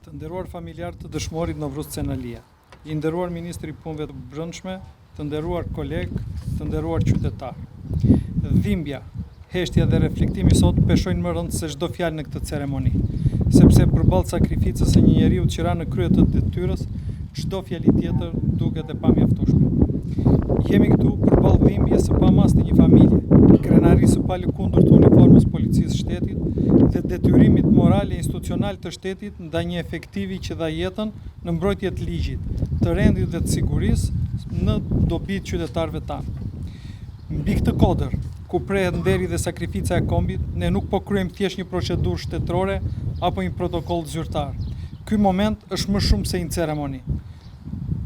Të nderuar familjar të dëshmorit Novruz Cenalia, i nderuar Ministri i Punëve të Brendshme, të nderuar kolegë, të nderuar qytetar. Dhimbja, heshtja dhe reflektimi sot peshojnë më rënd se çdo fjalë në këtë ceremoni, sepse përballë sakrificës së një njeriu që ra në krye të detyrës, çdo fjali tjetër duket e pamjaftueshme. Jemi këtu përballë dhimbjes së pamas të një familje, krenarisë së palëkundur të uniformës policisë shtetit dhe detyrimit moral e institucional të shtetit ndaj një efektivi që dha jetën në mbrojtje të ligjit, të rendit dhe të sigurisë në dobi të qytetarëve tanë. Mbi këtë kodër, ku prehet nderi dhe sakrifica e kombit, ne nuk po kryejmë thjesht një procedurë shtetërore apo një protokoll zyrtar. Ky moment është më shumë se një ceremoni.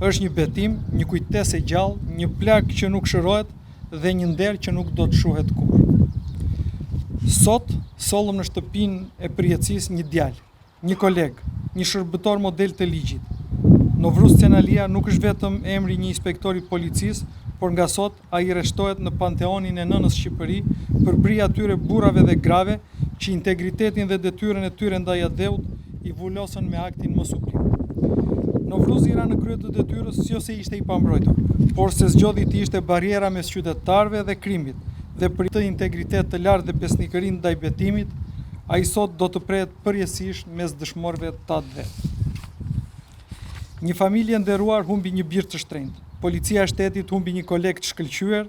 Është një betim, një kujtesë e gjallë, një plak që nuk shërohet dhe një nder që nuk do të shuhet kurrë. Sot sollëm në shtëpinë e përjetësisë një djalë, një koleg, një shërbëtor model të ligjit. Novruz Cenalia nuk është vetëm emri një inspektori policisë, por nga sot ai rreshtohet në panteonin e nënës Shqipëri për bri atyre burrave dhe grave që integritetin dhe detyrën e tyre ndaj adheut i vulosën me aktin më suplim. Novruz ra në krye të detyrës jo se ishte i pambrojtur, por se zgjodhi të ishte barriera mes qytetarëve dhe krimit, dhe për të integritet të lartë dhe besnikëri ndaj betimit, ai sot do të prehet përjetësisht mes dëshmorëve të atë vetë. Një familje nderuar humbi një bir të shtrenjtë, policia e shtetit humbi një koleg të shkëlqyer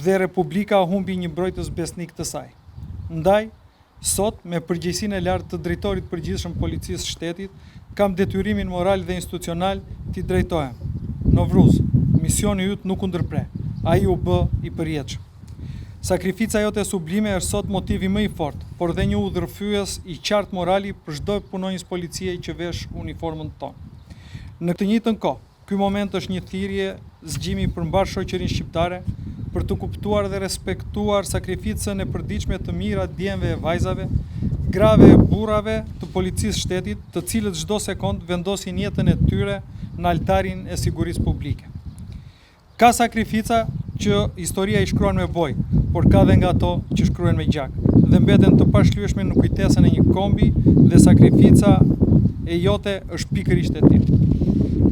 dhe Republika humbi një mbrojtës besnik të saj. Ndaj, sot, me përgjegjësinë e lartë të drejtorit përgjithshëm policisë shtetit, kam detyrimin moral dhe institucional t'i drejtohem. Novruz, misioni yt nuk u ndërpre, ai u bë i përjetshëm. Sakrifica jote sublime është sot motivi më i fortë, por dhe një udhërfyes i qartë morali për çdo punonjës policie që vesh uniformën tonë. Në këtë njëjtën kohë, ky moment është një thirrje zgjimi për mbar shoqërinë shqiptare për të kuptuar dhe respektuar sakrificën e përditshme të mira djemve e vajzave, grave e burrave të policisë shtetit, të cilët çdo sekond vendosin jetën e tyre në altarin e sigurisë publike. Ka sakrifica që historia i shkruan me boj, por ka dhe nga ato që shkruhen me gjak, dhe mbeten të pashlyeshme në kujtesën e një kombi dhe sakrifica e jote është pikërisht e tillë.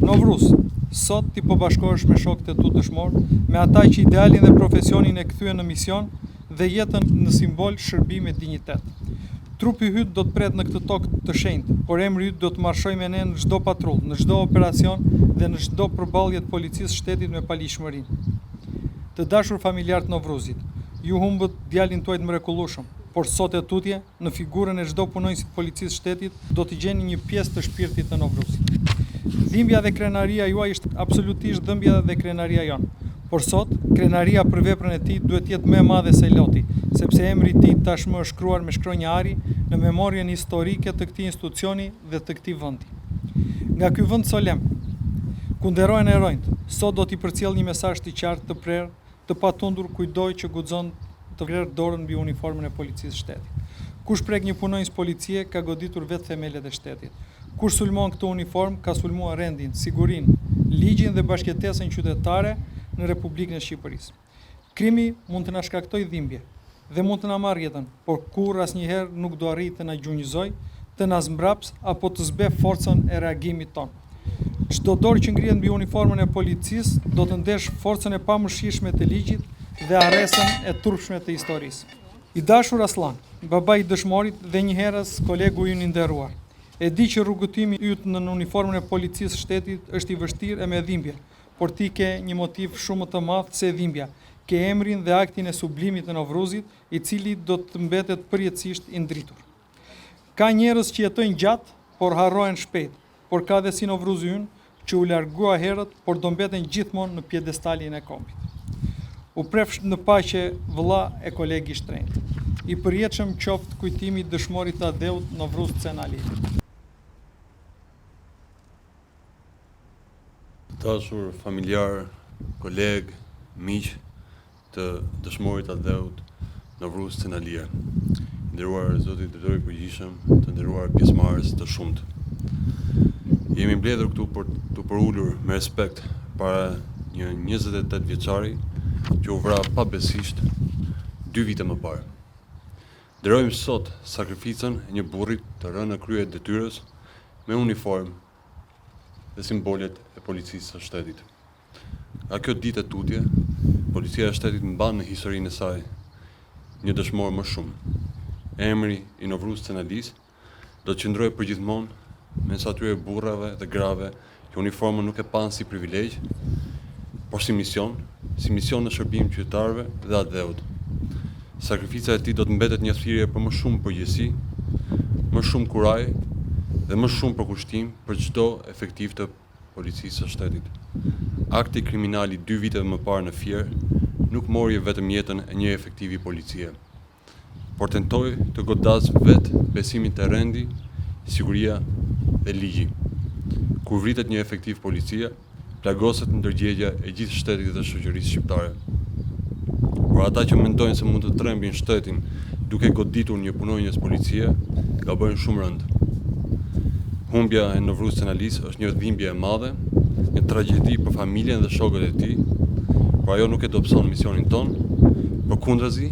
Novruz, sot ti po bashkohesh me shokët e tu dëshmor, me ata që idealin dhe profesionin e kthyen në mision dhe jetën në simbol shërbim e dinjitet. Trupi yt do të pret në këtë tokë të shenjtë, por emri yt do të marshojë me ne në çdo patrull, në çdo operacion dhe në çdo përballje të policisë shtetit me palishmërinë. Të dashur familjar të Novruzit, ju humbët djalin tuaj të mrekullueshëm, por sot e tutje, në figurën e çdo punonjësit të policisë shtetit, do të gjeni një pjesë të shpirtit të Novruzit. Dhimbja dhe krenaria juaj është absolutisht dhëmbja dhe krenaria jonë, por sot, krenaria për veprën e tij duhet jetë më e madhe se loti, sepse emri i tij tashmë është shkruar me shkronjë ari në memorien historike të këtij institucioni dhe të këtij vendi. Nga ky vend solem, ku nderohen heronjt, sot do t'i përcjell një mesazh të qartë, të prerë, të patundur kujdoj që guxon të vlerë dorën mbi uniformën e policisë shtetit. Kush prek një punonjës policie ka goditur vetë themelet e shtetit. Kush sulmon këtë uniform ka sulmuar rendin, sigurinë, ligjin dhe bashkëjetesën qytetare në Republikën e Shqipërisë. Krimi mund të na shkaktojë dhimbje dhe mund të na marrë jetën, por kurrë asnjëherë nuk do arrijë të na gjunjëzojë, të na zmbraps apo të zbe forcën e reagimit tonë. Çdo dorë që ngrihet mbi uniformën e policisë do të ndesh forcën e pamëshirshme të ligjit dhe arresën e turpshme të historisë. I dashur Aslan, baba i dëshmorit dhe njëherës kolegu ju i nderuar. E di që rrugëtimi yt në uniformën e policisë shtetit është i vështirë e me dhimbje, por ti ke një motiv shumë të madh se dhimbja. Ke emrin dhe aktin e sublimit të Novruzit, i cili do të mbetet përjetësisht i ndritur. Ka njerëz që jetojnë gjatë, por harrohen shpejt, por ka dhe si Novruzi ynë, që u largua herët, por do mbeten gjithmonë në pjedestalin e kombit. U prefsh në paqe vëlla e kolegi i shtrenjtë. I përjetshëm qoftë kujtimi i dëshmorit të Adeut Novruz Cenali. Dashur familjar, koleg, miq të dëshmorit Adeut Novruz Cenali. Nderuar Zoti Drejtori i Përgjithshëm, të nderuar pjesëmarrës të shumtë. Jemi mbledhur këtu për të përulur me respekt para një 28 vjeçari që u vra pabesisht 2 vite më parë. Nderojmë sot sakrificën e një burrit të rënë në krye detyrës me uniformë dhe simbolet e policisë së shtetit. Nga kjo ditë e tutje, policia e shtetit mban në historinë e saj një dëshmor më shumë. Emri i Novruz Cenalis do të qëndrojë përgjithmonë mes atyre burrave dhe grave që uniformën nuk e panë si privilegj, por si mision në shërbim qytetarëve dhe Adeut. Sakrifica e tij do të mbetet një thirrje për më shumë përgjegjësi, më shumë kuraj dhe më shumë përkushtim për çdo efektiv të policisë së shtetit. Akti kriminal i 2 viteve më parë në Fier nuk mori vetëm jetën e një efektivi policie, por tentoi të godas vetë besimin te rendi, siguria dhe ligji. Kur vritet një efektiv policia, plagoset ndërgjegja e gjithë shtetit dhe shoqërisë shqiptare. Por ata që mendojnë se mund të trembin shtetin duke goditur një punonjës policie, gabojnë shumë rënd. Humbja e Novruz Cenalis është një dhimbje e madhe, një tragjedi për familjen dhe shokët e tij, por ajo nuk e dobëson misionin ton, përkundrazi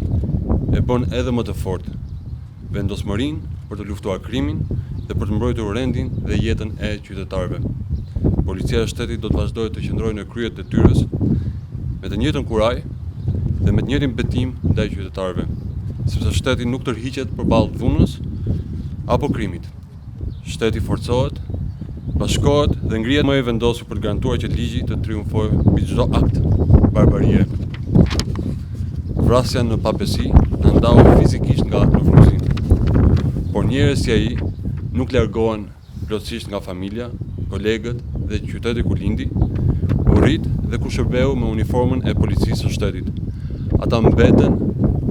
e bën edhe më të fortë vendosmërinë për të luftuar krimin dhe për të mbrojtur rendin dhe jetën e qytetarëve. Policia e shtetit do të vazhdojë të qëndrojë në krye të detyrës me të njëjtën kuraj dhe me të njëjtin betim ndaj qytetarëve, sepse shteti nuk tërhiqet përballë dhunës apo krimit. Shteti forcohet, bashkohet dhe ngrihet më i vendosur për të garantuar që ligji të triumfojë mbi çdo akt barbarie. Vrasja në pabesi na ndau fizikisht nga Novruzi, por njerëz si ai nuk largohen plotësisht nga familja, kolegët dhe qyteti ku lindi, u rrit dhe ku shërbeu me uniformën e policisë së shtetit. Ata mbeten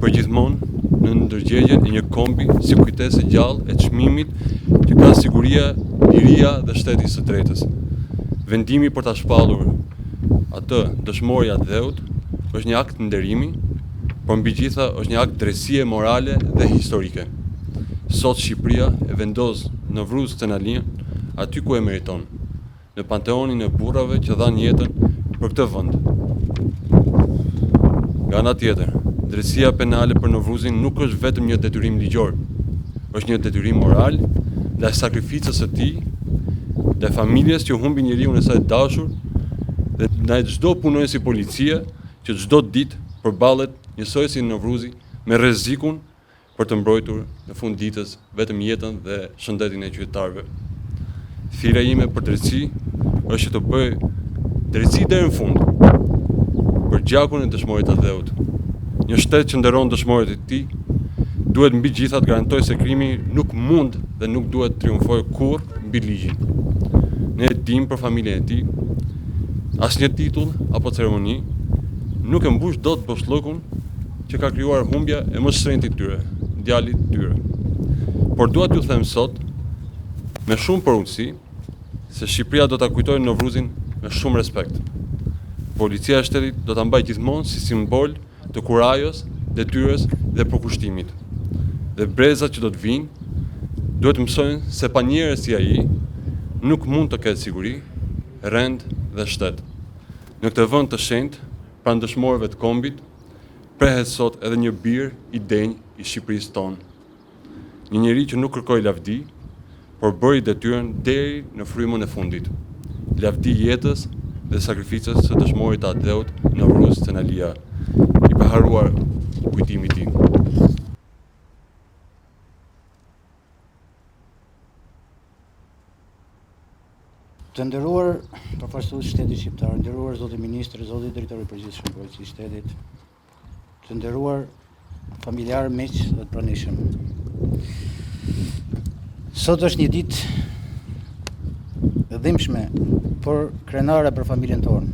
përgjithmonë në ndërgjegjen e një kombi si kujtesë e gjallë e çmimit që ka siguria, liria dhe shteti së drejtës. Vendimi për ta shpallur atë dëshmori Adeut është një akt nderimi, por mbi gjitha është një akt drejtësie morale dhe historike. Sot Shqipëria e vendos Novruz Cenalin aty ku e meriton, në panteonin e burrave që dhanë jetën për këtë vend. Nga ana tjetër, drejtësia penale për Novruzin nuk është vetëm një detyrim ligjor, është një detyrim moral ndaj sakrificës së tij, ndaj familjes që humbi njeriun e saj dashur dhe ndaj çdo punonjës i policie që çdo ditë përballet njësoj si Novruzi me rrezikun për të mbrojtur në fund ditës vetëm jetën dhe shëndetin e qytetarëve. Thirrja ime për drejtësi është që të bëj drejtësi deri në fund për gjakun e dëshmorit Adeut. Një shtet që nderon dëshmorët e tij duhet mbi gjitha të garantojë se krimi nuk mund dhe nuk duhet të triumfojë kurrë mbi ligjin. Ne e dimë për familjen e tij, asnjë titull apo ceremoni nuk e mbush dot boshllëkun që ka krijuar humbja e më shtrenjtë tyre, djalit tyre. Por dua t'ju them sot, me shumë përunësi, se Shqipëria do ta kujtojë Novruzin me shumë respekt. Policia e shtetit do ta mbajë gjithmonë si simbol të kurajës, detyrës dhe përkushtimit. Dhe brezat që do të vinë, duhet mësojnë se pa njerëz si ai nuk mund të ketë siguri, rend dhe shtet. Në këtë vend të shenjtë, pranë dëshmorëve të kombit, prehet sot edhe një bir i denj i Shqipërisë tonë. Një njeri që nuk kërkoi lavdi, por bëri detyrën deri në frymën e fundit. Lavdi jetës dhe sakrificës së dëshmorit të Adeut Novruz Cenalia, i paharuar kujtimi i tij. Të nderuar përfaqësues shtetit shqiptar, nderuar zoti ministër, zoti drejtori i përgjithshëm të policisë shtetit, të nderuar familjar, miq dhe të pranishëm. Sot është një ditë e dhimbshme por krenare për familjen tonë.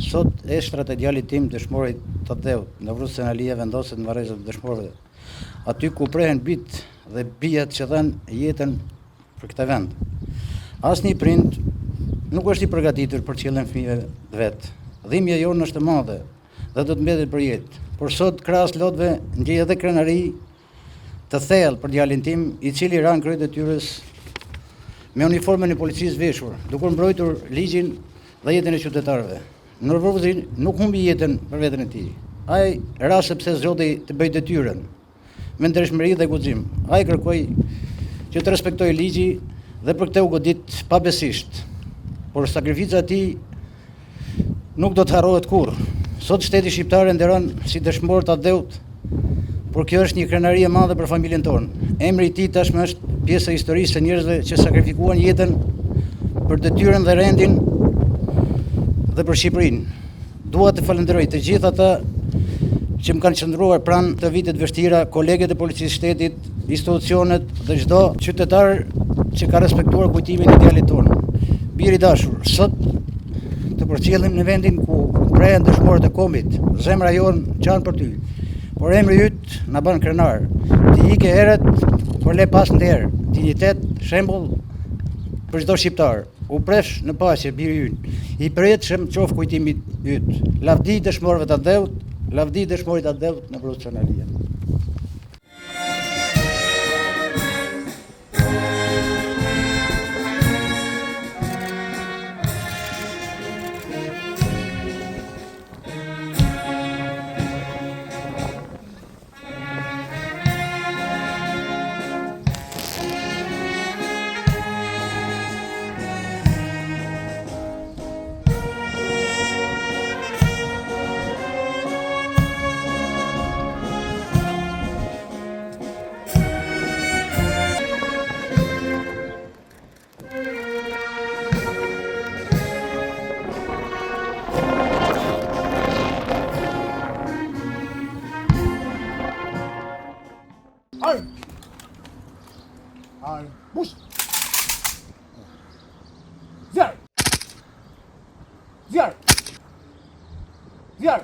Sot eshtra e djalit tim, dëshmori Tadeut, në Vrus Senalia, vendoset në varrezat e dëshmorëve, aty ku prehen bijt dhe bijat që dhanë jetën për këtë vend. Asnjë prind nuk është i përgatitur për qëllim fëmijëve vet. Dhimbja jonë është e madhe dhe do të mbetet për jetë. Por sot krahas lotëve ngjej edhe krenari të thellë për djalin tim, i cili ran krye detyrës me uniformën e policisë veshur, duke mbrojtur ligjin dhe jetën e qytetarëve. Norvozi nuk humbi jetën për veten e tij. Ai ra sepse zgjodhi të bëjë detyrën me ndershmëri dhe guxim. Ai kërkoi që të respektojë ligji dhe për këtë u godit pabesisht. Por sakrifica e tij nuk do të harrohet kurrë. Sot shteti shqiptar e nderon si dëshmor Tadeut, por kjo është një krenari e madhe për familjen tonë. Emri i tij tashmë është pjesë e historisë së njerëzve që sakrifikuan jetën për detyrën dhe rendin dhe për Shqipërinë. Dua të falenderoj të gjithë ata që më kanë qëndruar pranë të vitet vështira, kolegët e policisë shtetit, institucionet dhe çdo qytetar që ka respektuar kujtimin e djalit tonë. Biri dashur, sot të përcjellim në vendin ku prehen dëshmorët e kombit. Zemra jonë qanë për ty, por emri yt na bën krenar. Ti ike herët, por le pas nder, dignitet, shembull për çdo shqiptar. U presh në paqe, biri ynë. I pritshëm qof kujtimi yt. Lavdi dëshmorëve Tadeut, lavdi dëshmorit Tadeut në Vrus Senalia. Bush! Zjar! Zjar! Zjar!